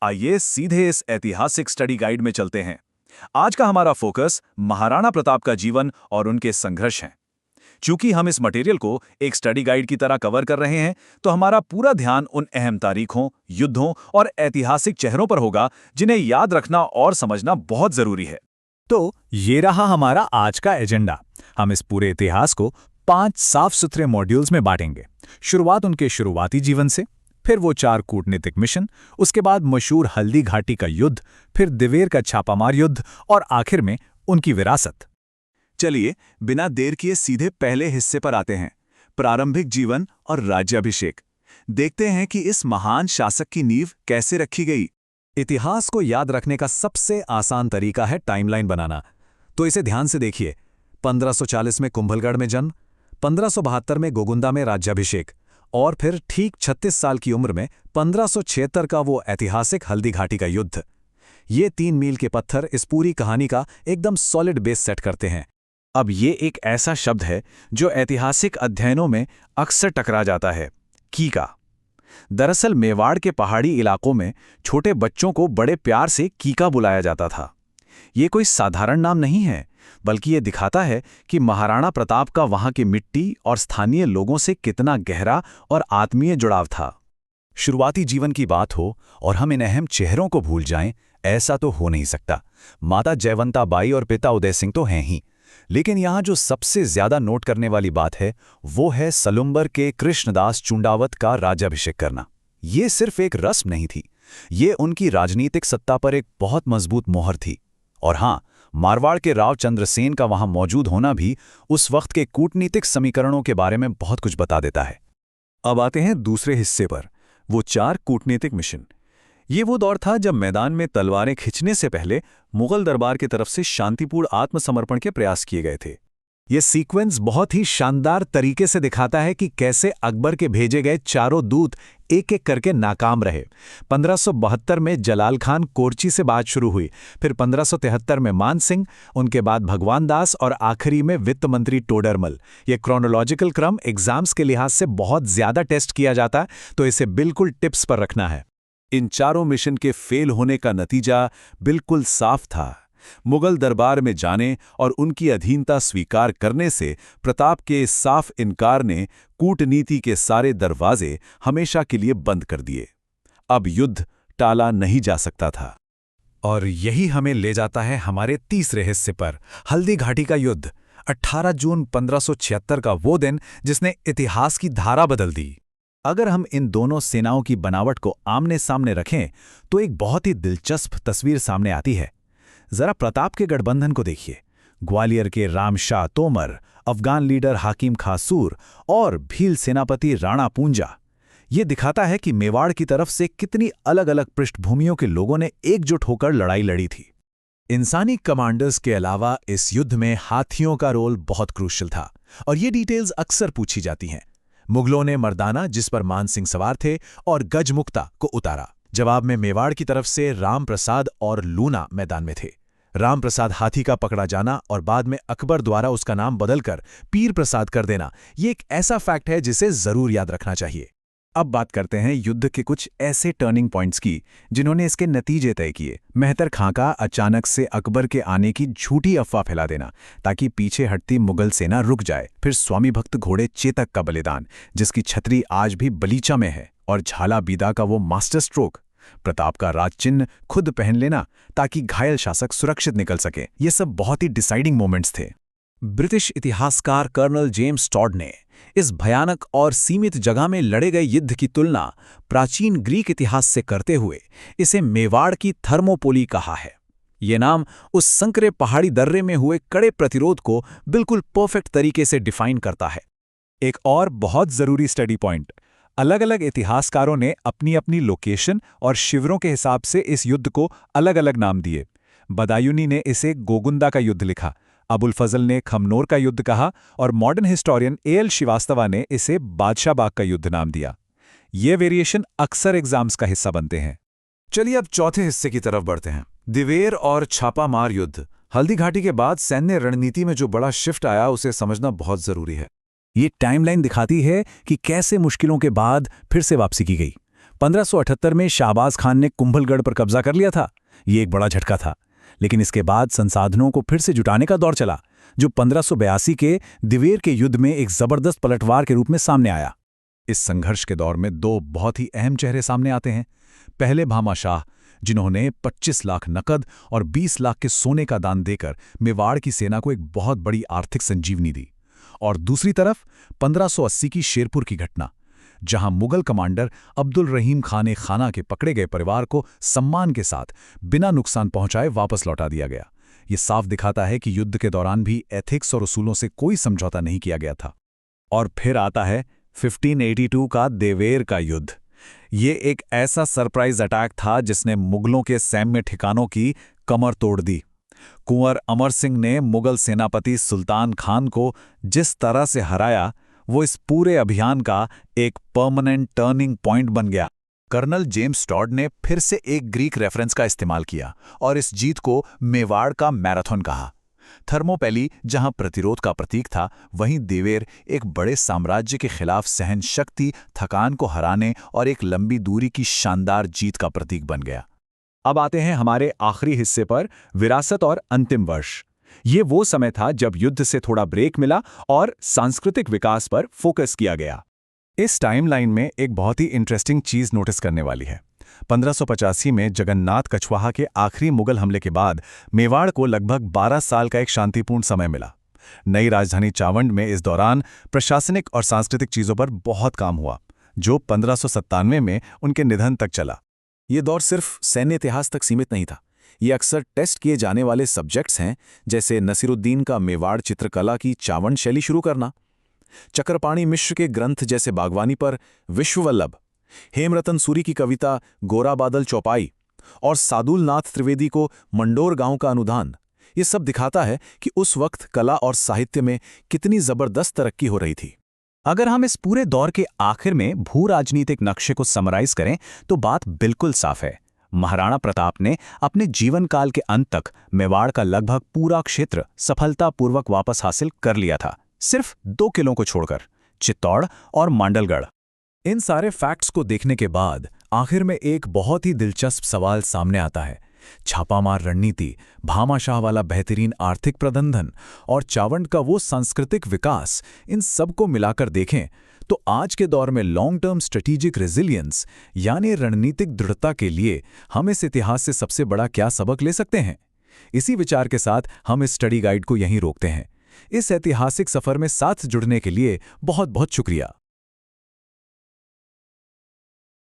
आइए सीधे इस ऐतिहासिक स्टडी गाइड में चलते हैं। आज का हमारा फोकस महाराणा प्रताप का जीवन और उनके संघर्ष हैं। चूंकि हम इस मटेरियल को एक स्टडी गाइड की तरह कवर कर रहे हैं, तो हमारा पूरा ध्यान उन अहम तारीखों, युद्धों और ऐतिहासिक चेहरों पर होगा जिन्हें याद रखना और समझना बहुत जरूरी है। तो ये रहा हमारा आज का एजेंडा। हम इस पूरे इतिहास को 5 साफ सुथरे मॉड्यूल्स में बांटेंगे। शुरुआत उनके शुरुआती जीवन से, फिर वो 4 कूटनीतिक मिशन, उसके बाद मशहूर हल्दी घाटी का युद्ध, फिर दिवेर का छापामार युद्ध और आखिर में उनकी विरासत। चलिए बिना देर किए सीधे पहले हिस्से पर आते हैं, प्रारंभिक जीवन और राज्याभिषेक। देखते हैं कि इस महान शासक की नींव कैसे रखी गई। इतिहास को याद रखने का सबसे आसान तरीका है टाइमलाइन बनाना। तो इसे ध्यान से देखिए। 1540 में कुंभलगढ़ में जन्म, 1572 में गोगुंदा में राज्याभिषेक और फिर ठीक 36 साल की उम्र में 1576 का वो ऐतिहासिक हल्दी घाटी का युद्ध। ये 3 मील के पत्थर इस पूरी कहानी का एकदम सॉलिड बेस सेट करते हैं। अब ये एक ऐसा शब्द है जो ऐतिहासिक अध्ययनों में अक्सर टकरा जाता है, कीका। दरअसल मेवाड़ के पहाड़ी इलाकों में छोटे बच्चों को बड़े प्यार से कीका बुलाया जाता था। ये कोई साधारण नाम नहीं है, बल्कि ये दिखाता है कि महाराणा प्रताप का वहां की मिट्टी और स्थानीय लोगों से कितना गहरा और आत्मीय जुड़ाव था। शुरुआती जीवन की बात हो और हम इन अहम चेहरों को भूल जाएं, ऐसा तो हो नहीं सकता। माता जयवंता बाई और पिता उदय सिंह तो हैं ही, लेकिन यहाँ जो सबसे ज्यादा नोट करने वाली बात है वो है सलुम्बर के कृष्णदास चुंडावत का राज्याभिषेक करना। ये सिर्फ एक रस्म नहीं थी, ये उनकी राजनीतिक सत्ता पर एक बहुत मजबूत मोहर थी। और हाँ, मारवाड़ के राव चंद्रसेन का वहां मौजूद होना भी उस वक्त के कूटनीतिक समीकरणों के बारे में बहुत कुछ बता देता है। अब आते हैं दूसरे हिस्से पर, वो 4 कूटनीतिक मिशन। ये वो दौर था जब मैदान में तलवारें खिंचने से पहले मुगल दरबार की तरफ से शांतिपूर्ण आत्मसमर्पण के प्रयास किए गए थे। ये सीक्वेंस बहुत ही शानदार तरीके से दिखाता है कि कैसे अकबर के भेजे गए चारों दूत एक एक करके नाकाम रहे। 1572 में जलाल खान कोरची से बात शुरू हुई, फिर 1573 में मान सिंह, उनके बाद भगवान दास और आखिरी में वित्त मंत्री टोडरमल। ये क्रोनोलॉजिकल क्रम एग्जाम्स के लिहाज से बहुत ज्यादा टेस्ट किया जाता है, तो इसे बिल्कुल टिप्स पर रखना है। इन चारों मिशन के फेल होने का नतीजा बिल्कुल साफ था। मुगल दरबार में जाने और उनकी अधीनता स्वीकार करने से प्रताप के इस साफ इनकार ने कूटनीति के सारे दरवाजे हमेशा के लिए बंद कर दिए। अब युद्ध टाला नहीं जा सकता था। और यही हमें ले जाता है हमारे तीसरे हिस्से पर, हल्दी घाटी का युद्ध। 18 जून 1576 का वो दिन जिसने इतिहास की धारा बदल दी। अगर हम इन दोनों सेनाओं की बनावट को आमने सामने रखें तो एक बहुत ही दिलचस्प तस्वीर सामने आती है। जरा प्रताप के गठबंधन को देखिए। ग्वालियर के रामशाह तोमर, अफगान लीडर हाकिम खासूर और भील सेनापति राणा पूंजा। ये दिखाता है कि मेवाड़ की तरफ से कितनी अलग अलग पृष्ठभूमियों के लोगों ने एकजुट होकर लड़ाई लड़ी थी। इंसानी कमांडर्स के अलावा इस युद्ध में हाथियों का रोल बहुत क्रूशियल था और ये डिटेल्स अक्सर पूछी जाती हैं। मुगलों ने मर्दाना, जिस पर मान सिंह सवार थे, और गजमुक्ता को उतारा। जवाब में मेवाड़ की तरफ से राम प्रसाद और लूना मैदान में थे। राम प्रसाद हाथी का पकड़ा जाना और बाद में अकबर द्वारा उसका नाम बदलकर पीर प्रसाद कर देना, ये एक ऐसा फैक्ट है जिसे जरूर याद रखना चाहिए। अब बात करते हैं युद्ध के कुछ ऐसे टर्निंग पॉइंट्स की जिन्होंने इसके नतीजे तय किए। मेहतर खां का अचानक से अकबर के आने की झूठी अफवाह फैला देना ताकि पीछे हटती मुगल सेना रुक जाए। फिर स्वामी भक्त घोड़े चेतक का बलिदान, जिसकी छतरी आज भी बलीचा में है। और झाला बीदा का वो मास्टर स्ट्रोक, प्रताप का राज चिन्ह खुद पहन लेना ताकि घायल शासक सुरक्षित निकल सके। ये सब बहुत ही डिसाइडिंग मोमेंट्स थे। ब्रिटिश इतिहासकार कर्नल जेम्स टॉड ने इस भयानक और सीमित जगह में लड़े गए युद्ध की तुलना प्राचीन ग्रीक इतिहास से करते हुए इसे मेवाड़ की थर्मोपोली कहा है। ये नाम उस संकरे पहाड़ी दर्रे में हुए कड़े प्रतिरोध को बिल्कुल परफेक्ट तरीके से डिफाइन करता है। एक और बहुत जरूरी स्टडी पॉइंट, अलग अलग इतिहासकारों ने अपनी अपनी लोकेशन और शिविरों के हिसाब से इस युद्ध को अलग अलग नाम दिए। बदायूनी ने इसे गोगुंदा का युद्ध लिखा, अबुल फजल ने खमनोर का युद्ध कहा और मॉडर्न हिस्टोरियन ए.एल. श्रीवास्तवा ने इसे बादशाह बाग का युद्ध नाम दिया। ये वेरिएशन अक्सर एग्जाम्स का हिस्सा बनते हैं। चलिए अब चौथे हिस्से की तरफ बढ़ते हैं, दिवेर और छापामार युद्ध। हल्दी घाटी के बाद सैन्य रणनीति में जो बड़ा शिफ्ट आया उसे समझना बहुत जरूरी है। ये टाइमलाइन दिखाती है कि कैसे मुश्किलों के बाद फिर से वापसी की गई। 1578 में शाहबाज खान ने कुंभलगढ़ पर कब्जा कर लिया था। ये एक बड़ा झटका था। लेकिन इसके बाद संसाधनों को फिर से जुटाने का दौर चला, जो 1582 के दिवेर के युद्ध में एक जबरदस्त पलटवार के रूप में सामने आया। इस संघर्ष के दौर में दो बहुत ही अहम चेहरे सामने आते हैं। पहले भामा शाह, जिन्होंने 25 लाख नकद और 20 लाख के सोने का दान देकर मेवाड़ की सेना को एक बहुत बड़ी आर्थिक संजीवनी दी। और दूसरी तरफ 1580 की शेरपुर की घटना, जहां मुगल कमांडर अब्दुल रहीम खान खाना के पकड़े गए परिवार को सम्मान के साथ बिना नुकसान पहुंचाए वापस लौटा दिया गया। ये साफ दिखाता है कि युद्ध के दौरान भी एथिक्स और उसूलों से कोई समझौता नहीं किया गया था। और फिर आता है 1582 का देवेर का युद्ध। ये एक ऐसा सरप्राइज अटैक था जिसने मुगलों के सैन्य ठिकानों की कमर तोड़ दी। कुंवर अमर सिंह ने मुगल सेनापति सुल्तान खान को जिस तरह से हराया, वो इस पूरे अभियान का एक परमानेंट टर्निंग पॉइंट बन गया। कर्नल जेम्स टॉड ने फिर से एक ग्रीक रेफरेंस का इस्तेमाल किया और इस जीत को मेवाड़ का मैराथन कहा। थर्मोपैली जहां प्रतिरोध का प्रतीक था, वहीं देवेर एक बड़े साम्राज्य के खिलाफ सहन शक्ति, थकान को हराने और एक लंबी दूरी की शानदार जीत का प्रतीक बन गया। अब आते हैं हमारे आखिरी हिस्से पर, विरासत और अंतिम वर्ष। ये वो समय था जब युद्ध से थोड़ा ब्रेक मिला और सांस्कृतिक विकास पर फोकस किया गया। इस टाइमलाइन में एक बहुत ही इंटरेस्टिंग चीज नोटिस करने वाली है। 1585 में जगन्नाथ कछवाहा के आखिरी मुगल हमले के बाद मेवाड़ को लगभग 12 साल का एक शांतिपूर्ण समय मिला। नई राजधानी चावंड में इस दौरान प्रशासनिक और सांस्कृतिक चीजों पर बहुत काम हुआ, जो 1597 में उनके निधन तक चला। ये दौर सिर्फ सैन्य इतिहास तक सीमित नहीं था। ये अक्सर टेस्ट किए जाने वाले सब्जेक्ट्स हैं, जैसे नसीरुद्दीन का मेवाड़ चित्रकला की चावंड शैली शुरू करना, चक्रपाणी मिश्र के ग्रंथ जैसे बागवानी पर विश्ववल्लभ, हेमरतन सूरी की कविता गोरा बादल चौपाई और सादुल नाथ त्रिवेदी को मंडोर गांव का अनुदान। ये सब दिखाता है कि उस वक्त कला और साहित्य में कितनी जबरदस्त तरक्की हो रही थी। अगर हम इस पूरे दौर के आखिर में भू राजनीतिक नक्शे को समराइज करें तो बात बिल्कुल साफ है। महाराणा प्रताप ने अपने जीवन काल के अंत तक मेवाड़ का लगभग पूरा क्षेत्र सफलतापूर्वक वापस हासिल कर लिया था, सिर्फ 2 किलों को छोड़कर, चित्तौड़ और मांडलगढ़। इन सारे फैक्ट्स को देखने के बाद आखिर में एक बहुत ही दिलचस्प सवाल सामने आता है। छापामार रणनीति, भामा शाह वाला बेहतरीन आर्थिक प्रबंधन और चावंड का वो सांस्कृतिक विकास, इन सब को मिलाकर देखें तो आज के दौर में लॉन्ग टर्म स्ट्रेटेजिक रेजिलियंस यानी रणनीतिक दृढ़ता के लिए हम इस इतिहास से सबसे बड़ा क्या सबक ले सकते हैं? इसी विचार के साथ हम इस स्टडी गाइड को यहीं रोकते हैं। इस ऐतिहासिक सफर में साथ जुड़ने के लिए बहुत बहुत शुक्रिया।